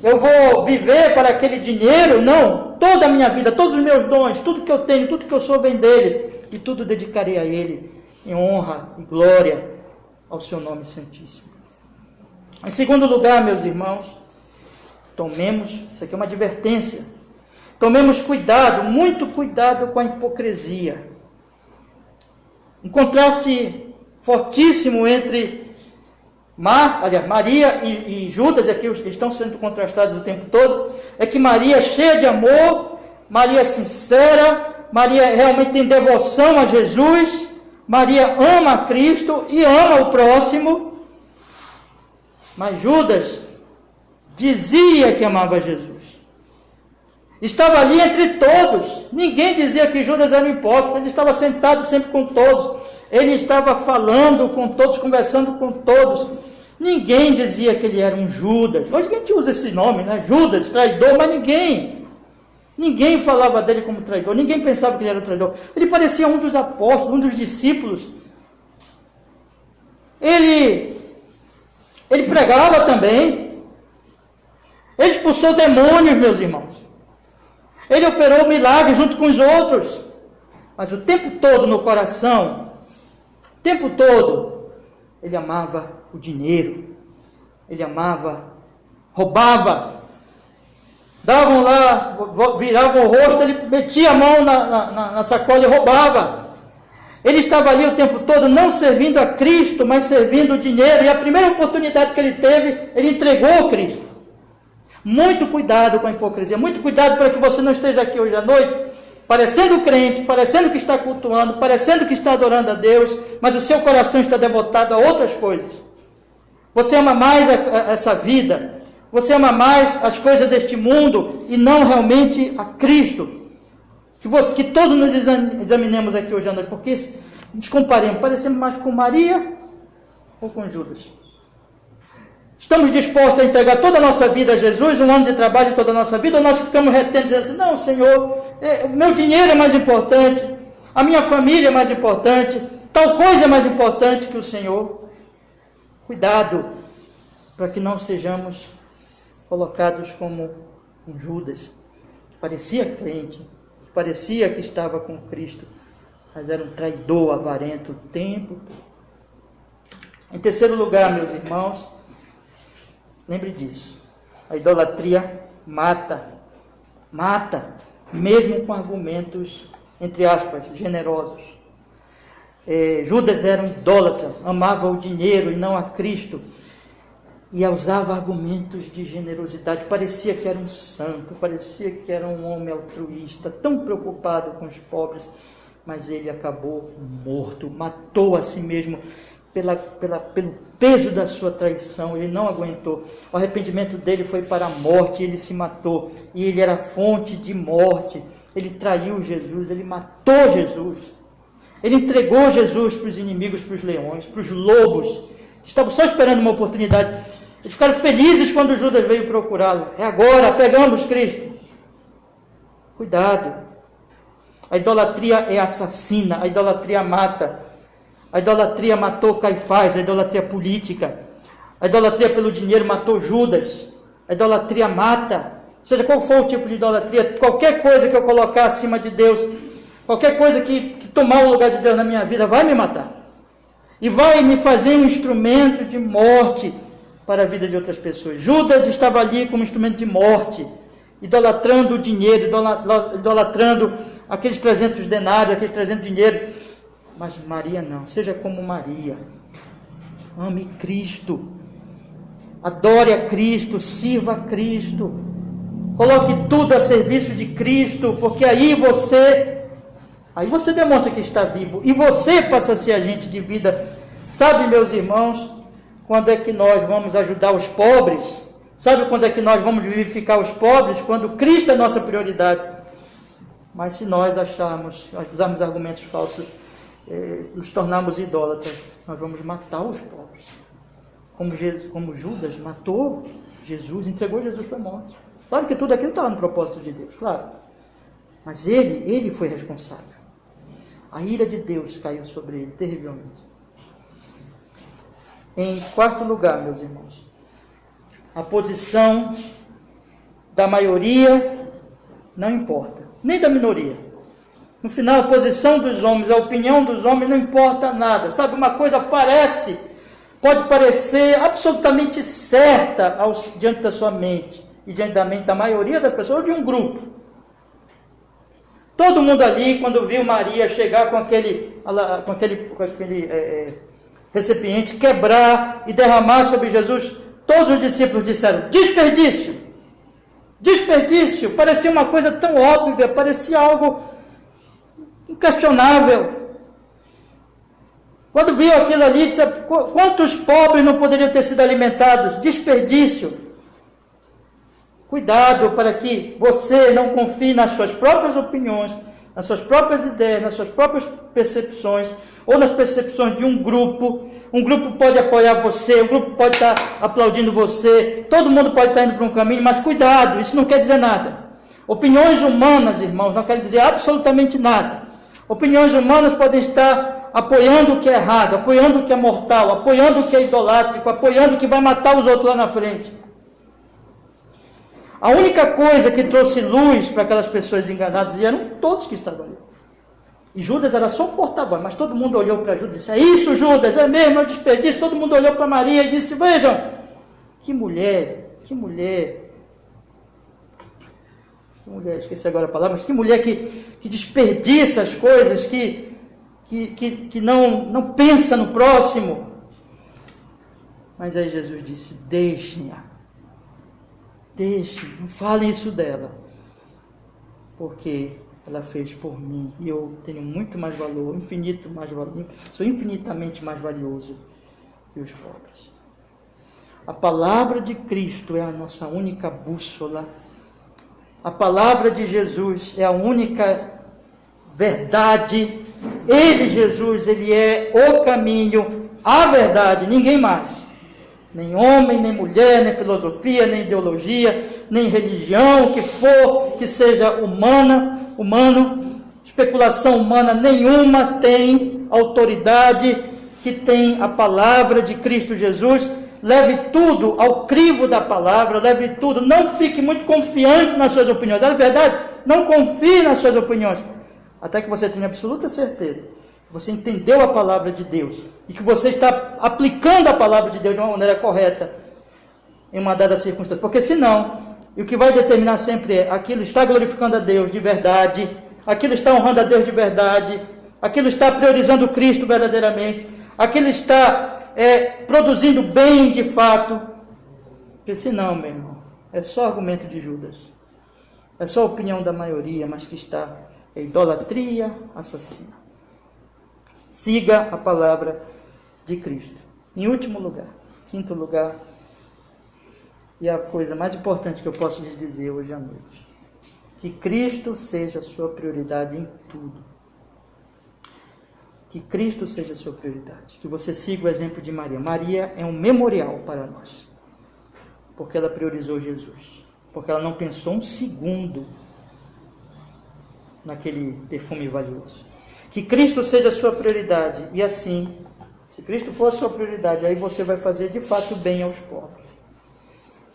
Eu vou viver para aquele dinheiro? Não, toda a minha vida, todos os meus dons, tudo que eu tenho, tudo que eu sou vem dele, e tudo dedicarei a ele, em honra e glória ao seu nome santíssimo. Em segundo lugar, meus irmãos, tomemos, isso aqui é uma advertência, tomemos cuidado, muito cuidado com a hipocrisia. Um contraste fortíssimo entre Maria e Judas, aqui estão sendo contrastados o tempo todo, é que Maria é cheia de amor, Maria é sincera, Maria realmente tem devoção a Jesus, Maria ama a Cristo e ama o próximo, mas Judas dizia que amava Jesus. Estava ali entre todos, ninguém dizia que Judas era um hipócrita, ele estava sentado sempre com todos, ele estava falando com todos, conversando com todos, ninguém dizia que ele era um Judas. Hoje a gente usa esse nome, né? Judas, traidor, mas ninguém falava dele como traidor, ninguém pensava que ele era um traidor. Ele parecia um dos apóstolos, um dos discípulos. Ele pregava também, ele expulsou demônios, meus irmãos. Ele operou milagres junto com os outros, mas o tempo todo no coração, o tempo todo, ele amava o dinheiro, ele amava, roubava, davam lá, viravam o rosto, ele metia a mão na sacola e roubava. Ele estava ali o tempo todo não servindo a Cristo, mas servindo o dinheiro, e a primeira oportunidade que ele teve, ele entregou Cristo. Muito cuidado com a hipocrisia, muito cuidado para que você não esteja aqui hoje à noite, parecendo crente, parecendo que está cultuando, parecendo que está adorando a Deus, mas o seu coração está devotado a outras coisas. Você ama mais essa vida, você ama mais as coisas deste mundo e não realmente a Cristo. Que todos nos examinemos aqui hoje à noite, porque nos comparemos, parecemos mais com Maria ou com Judas? Estamos dispostos a entregar toda a nossa vida a Jesus, um ano de trabalho toda a nossa vida, ou nós ficamos retendo, dizendo assim, não, Senhor, o meu dinheiro é mais importante, a minha família é mais importante, tal coisa é mais importante que o Senhor. Cuidado, para que não sejamos colocados como um Judas, que parecia crente, que parecia que estava com Cristo, mas era um traidor, avarento o tempo todo. Em terceiro lugar, meus irmãos, lembre disso, a idolatria mata, mesmo com argumentos, entre aspas, generosos. Judas era um idólatra, amava o dinheiro e não a Cristo, e usava argumentos de generosidade, parecia que era um santo, parecia que era um homem altruísta, tão preocupado com os pobres, mas ele acabou morto, matou a si mesmo, pelo peso da sua traição, ele não aguentou. O arrependimento dele foi para a morte, ele se matou, e ele era fonte de morte. Ele traiu Jesus, ele matou Jesus, ele entregou Jesus para os inimigos, para os leões, para os lobos, que estavam só esperando uma oportunidade. Eles ficaram felizes quando Judas veio procurá-lo. É agora, pegamos Cristo. Cuidado, a idolatria é assassina, a idolatria mata. A idolatria matou Caifás, a idolatria política. A idolatria pelo dinheiro matou Judas. A idolatria mata. Seja qual for o tipo de idolatria, qualquer coisa que eu colocar acima de Deus, qualquer coisa que tomar o lugar de Deus na minha vida, vai me matar. E vai me fazer um instrumento de morte para a vida de outras pessoas. Judas estava ali como instrumento de morte, idolatrando o dinheiro, idolatrando aqueles 300 denários, aqueles 300 dinheiro. Mas Maria não, seja como Maria, ame Cristo, adore a Cristo, sirva a Cristo, coloque tudo a serviço de Cristo, porque aí você demonstra que está vivo, e você passa a ser agente de vida. Sabe, meus irmãos, quando é que nós vamos ajudar os pobres? Sabe quando é que nós vamos vivificar os pobres? Quando Cristo é nossa prioridade. Mas se nós usarmos argumentos falsos, nos tornarmos idólatras, nós vamos matar os pobres. Como Judas matou Jesus, entregou Jesus para a morte. Claro que tudo aquilo estava no propósito de Deus, claro. Mas ele foi responsável. A ira de Deus caiu sobre ele, terrivelmente. Em quarto lugar, meus irmãos, a posição da maioria não importa, nem da minoria. No final, a posição dos homens, a opinião dos homens não importa nada. Sabe, uma coisa pode parecer absolutamente certa diante da sua mente e diante da mente da maioria das pessoas, ou de um grupo. Todo mundo ali, quando viu Maria chegar com aquele recipiente, quebrar e derramar sobre Jesus, todos os discípulos disseram: desperdício, desperdício. Parecia uma coisa tão óbvia, parecia algo inquestionável. Quando viu aquilo ali, disse: quantos pobres não poderiam ter sido alimentados? Desperdício. Cuidado para que você não confie nas suas próprias opiniões, nas suas próprias ideias, nas suas próprias percepções, ou nas percepções de um grupo. Um grupo pode apoiar você, um grupo pode estar aplaudindo você, todo mundo pode estar indo para um caminho, mas cuidado, isso não quer dizer nada. Opiniões humanas, irmãos, não quer dizer absolutamente nada. Opiniões humanas podem estar apoiando o que é errado, apoiando o que é mortal, apoiando o que é idolátrico, apoiando o que vai matar os outros lá na frente. A única coisa que trouxe luz para aquelas pessoas enganadas, e eram todos que estavam ali. E Judas era só um porta-voz, mas todo mundo olhou para Judas e disse: é isso, Judas, é mesmo, é um desperdício. Todo mundo olhou para Maria e disse: vejam, que mulher, esqueci agora a palavra, mas que mulher que desperdiça as coisas, que não pensa no próximo. Mas aí Jesus disse: deixem-a. Não falem isso dela, porque ela fez por mim e eu tenho muito mais valor, sou infinitamente mais valioso que os pobres. A palavra de Cristo é a nossa única bússola. A palavra de Jesus é a única verdade. Ele, Jesus, ele é o caminho, a verdade, ninguém mais. Nem homem, nem mulher, nem filosofia, nem ideologia, nem religião, o que for, que seja humano, especulação humana nenhuma tem autoridade que tem a palavra de Cristo Jesus. Leve tudo ao crivo da palavra, leve tudo, não fique muito confiante nas suas opiniões. É verdade, não confie nas suas opiniões, até que você tenha absoluta certeza que você entendeu a palavra de Deus e que você está aplicando a palavra de Deus de uma maneira correta em uma dada circunstância. Porque senão, e o que vai determinar sempre é: aquilo está glorificando a Deus de verdade, aquilo está honrando a Deus de verdade, aquilo está priorizando Cristo verdadeiramente, aquilo está produzindo bem de fato. Porque senão, meu irmão, é só argumento de Judas, é só opinião da maioria, mas que está em idolatria assassina. Siga a palavra de Cristo. Em último lugar, quinto lugar, e a coisa mais importante que eu posso lhes dizer hoje à noite: que Cristo seja a sua prioridade em tudo. Que Cristo seja a sua prioridade. Que você siga o exemplo de Maria. Maria é um memorial para nós, porque ela priorizou Jesus, porque ela não pensou um segundo naquele perfume valioso. Que Cristo seja a sua prioridade, e assim, se Cristo for a sua prioridade, aí você vai fazer de fato bem aos pobres.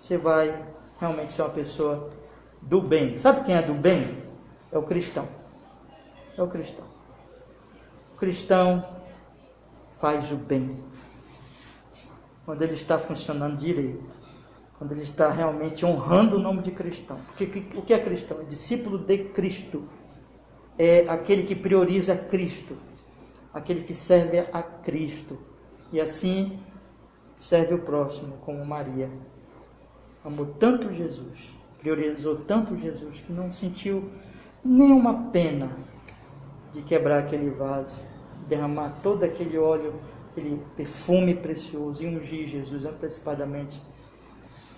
Você vai realmente ser uma pessoa do bem. Sabe quem é do bem? É o cristão. É o cristão. O cristão faz o bem quando ele está funcionando direito, quando ele está realmente honrando o nome de cristão. Porque o que é cristão? É discípulo de Cristo. É aquele que prioriza Cristo, aquele que serve a Cristo, e assim serve o próximo, como Maria. Amou tanto Jesus, priorizou tanto Jesus, que não sentiu nenhuma pena de quebrar aquele vaso, derramar todo aquele óleo, aquele perfume precioso, e ungir Jesus antecipadamente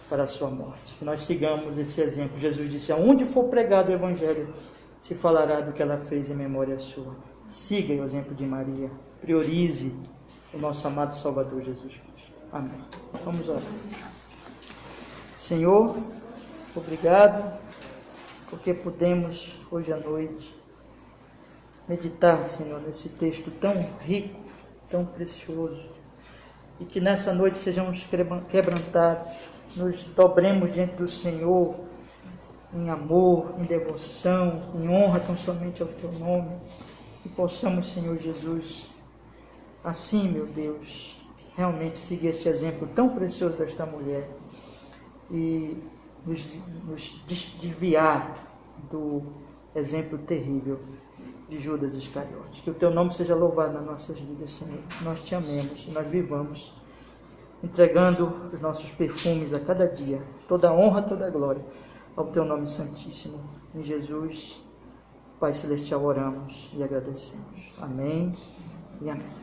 para a sua morte. Que nós sigamos esse exemplo. Jesus disse: aonde for pregado o Evangelho, se falará do que ela fez em memória sua. siga o exemplo de Maria, priorize o nosso amado Salvador Jesus Cristo. Amém. Vamos orar. Senhor, obrigado porque podemos hoje à noite meditar, Senhor, nesse texto tão rico, tão precioso, e que nessa noite sejamos quebrantados, nos dobremos diante do Senhor em amor, em devoção, em honra tão somente ao Teu nome, e possamos, Senhor Jesus, assim, meu Deus, realmente seguir este exemplo tão precioso desta mulher e nos desviar do exemplo terrível de Judas Iscariotes. Que o Teu nome seja louvado nas nossas vidas, Senhor. Nós Te amemos e nós vivamos entregando os nossos perfumes a cada dia, toda a honra, toda a glória ao Teu nome santíssimo. Em Jesus, Pai Celestial, oramos e agradecemos. Amém e amém.